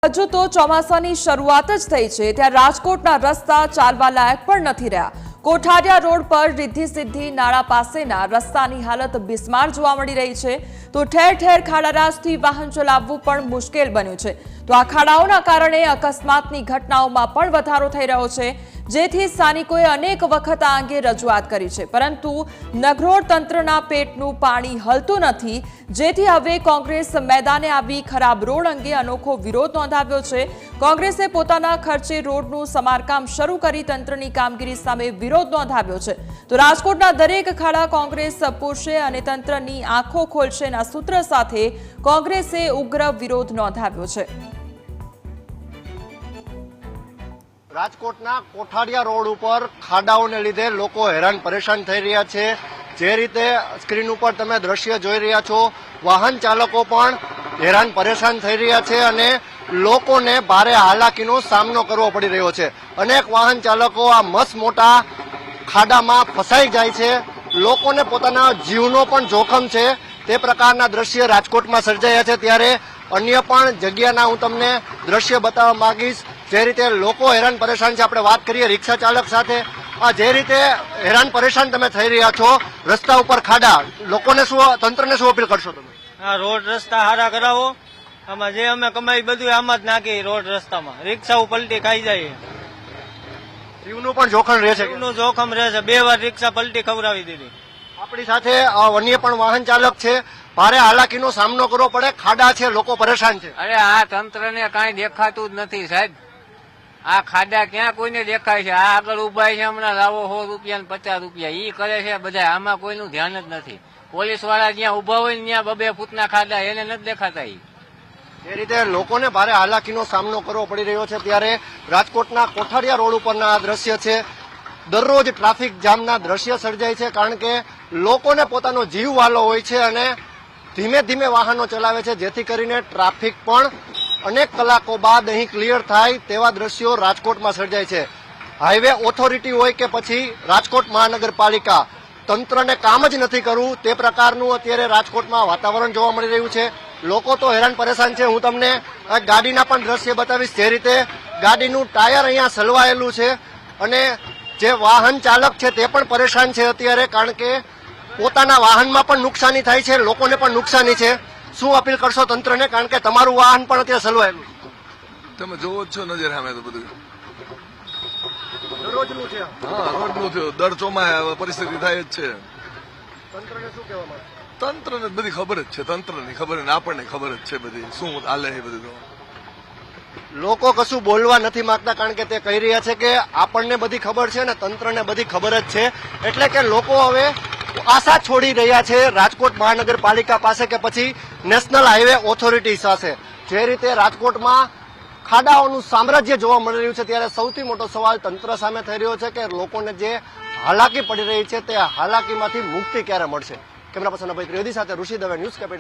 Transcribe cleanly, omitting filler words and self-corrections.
હજુ તો ચોમાસાની શરૂઆત જ થઈ છે ત્યારે રાજકોટના રસ્તા ચાલવા લાયક પણ નથી રહ્યા। કોઠારિયા રોડ પર રિદ્ધિ સિદ્ધિ નાળા પાસેના રસ્તાની હાલત બિસ્માર જોવા મળી રહી છે તો ઠેર ઠેર ખાડારાશથી વાહન ચલાવવું પણ મુશ્કેલ બન્યું છે। તો આ ખાડાઓના કારણે અકસ્માતની ઘટનાઓમાં પણ વધારો થઈ રહ્યો છે, જેથી સ્થાનિકોએ અનેક વખત આ અંગે રજૂઆત કરી છે, પરંતુ નગરોળ તંત્રના પેટનું પાણી હલતું નથી, જેથી હવે કોંગ્રેસ મેદાને આવી ખરાબ રોડ અંગે અનોખો વિરોધ નોંધાવ્યો છે। કોંગ્રેસે પોતાના ખર્ચે રોડનું સમારકામ શરૂ કરી તંત્રની કામગીરી સામે વિરોધ નોંધાવ્યો છે। તો રાજકોટના દરેક ખાડા કોંગ્રેસ પૂરશે અને તંત્રની આંખો ખોલશેના સૂત્ર સાથે કોંગ્રેસે ઉગ્ર વિરોધ નોંધાવ્યો છે। રાજકોટના કોઠારિયા રોડ ઉપર ખાડાઓને લીધે લોકો હેરાન પરેશાન થઈ રહ્યા છે। જે રીતે સ્ક્રીન ઉપર તમે દ્રશ્ય જોઈ રહ્યા છો, વાહન ચાલકો પણ હેરાન પરેશાન થઈ રહ્યા છે અને લોકોને ભારે હાલાકીનો સામનો કરવો પડી રહ્યો છે। અનેક વાહન ચાલકો આ મસ્ત મોટા ખાડામાં ફસાઈ જાય છે, લોકોને પોતાના જીવનો પણ જોખમ છે। તે પ્રકારના દ્રશ્ય રાજકોટમાં સર્જાયા છે। ત્યારે અન્ય પણ જગ્યાના હું તમને દ્રશ્ય બતાવવા માંગીશ। જે રીતે લોકો હેરાન પરેશાન છે, આપણે વાત કરીએ રિક્ષા ચાલક સાથે। આ જે રીતે હેરાન પરેશાન તમે થઈ રહ્યા છો, રસ્તા ઉપર ખાડા, લોકોને શું, તંત્રને શું અપીલ કરશો તમે? આ રોડ રસ્તા સારા કરાવો, આમાં જે અમે કમાઈ બધું આમાં જ નાખી રોડ રસ્તામાં, રિક્ષાઓ પલટી ખાઈ જાય, જીવનું પણ જોખમ રહે છે, જીવનું જોખમ રહે છે। 2 વાર રિક્ષા પલટી ખવડાવી દીધી। આપણી સાથે અન્ય પણ વાહન ચાલક છે, ભારે હાલાકીનો સામનો કરવો પડે, ખાડા છે, લોકો પરેશાન છે। અરે આ તંત્રને કાંઈ દેખાતું જ નથી સાહેબ। આ ખાડા ક્યાં કોઈને દેખાય છે? આ આગળ ઉભા છે, હમણાં લાવો 100 રૂપિયા ને 50 રૂપિયા ઈ કરે છે બધા, આમાં કોઈનું ધ્યાન જ નથી। પોલીસ વાળા જ્યાં ઉભા હોય ને ત્યાં 2 ફૂટના ખાડા, એને નથી દેખાતા। એ રીતે લોકોને ભારે હાલાકીનો સામનો કરવો પડી રહ્યો છે। ત્યારે રાજકોટના કોઠારિયા રોડ ઉપરના આ દ્રશ્ય છે, દરરોજ ટ્રાફિક જામના દ્રશ્ય સર્જાય છે, કારણ કે લોકોને પોતાનો જીવ વાલો હોય છે અને ધીમે ધીમે વાહનો ચલાવે છે, જેથી કરીને ટ્રાફિક પણ અનેક કલાકો બાદ અહીં ક્લિયર થાય તેવા દ્રશ્યો રાજકોટમાં સર્જાય છે। હાઈવે ઓથોરિટી હોય કે પછી રાજકોટ મહાનગરપાલિકા, તંત્રને કામ જ નથી કરવું, તે પ્રકારનું અત્યારે રાજકોટમાં વાતાવરણ જોવા મળી રહ્યું છે। લોકો તો હેરાન પરેશાન છે। હું તમને આ ગાડીના પણ દ્રશ્ય બતાવીશ। જે રીતે ગાડીનું ટાયર અહીંયા સલવાયેલું છે અને જે વાહન ચાલક છે તે પણ પરેશાન છે અત્યારે, કારણ કે પોતાના વાહનમાં પણ નુકસાની થાય છે, લોકોને પણ નુકસાની છે। શું અપીલ કરશો તંત્રને, કારણ કે તમારું વાહન પણ અત્યારે સલવાયેલું છે? તમે જોવો જ છો નજર સામે તો બધું દરરોજનું છે। હા, રોડનું થયું, દર ચોમાસે પરિસ્થિતિ થાય જ છે। તંત્રને શું કહેવા માંગો? તંત્રને બધી ખબર જ છે, તંત્રની ખબર ને આપણને ખબર જ છે બધી શું હાલે છે બધું। તો લોકો કશું બોલવા નથી માંગતા, કારણ કે તે કહી રહ્યા છે કે આપણને બધી ખબર છે ને તંત્રને બધી ખબર જ છે, એટલે કે લોકો હવે આશા છોડી રહ્યા છે રાજકોટ મહાનગરપાલિકા પાસે કે પછી નેશનલ હાઈવે ઓથોરિટી સાથે। જે રીતે રાજકોટમાં ખાડાઓનું સામ્રાજ્ય જોવા મળી રહ્યું છે, ત્યારે સૌથી મોટો સવાલ તંત્ર સામે થઈ રહ્યો છે કે લોકોને જે હાલાકી પડી રહી છે તે હાલાકીમાંથી મુક્તિ ક્યારે મળશે? કેમેરા પર્સન અભય ત્રિવેદી સાથે ઋષિ દવે, ન્યૂઝ કેપિટલ।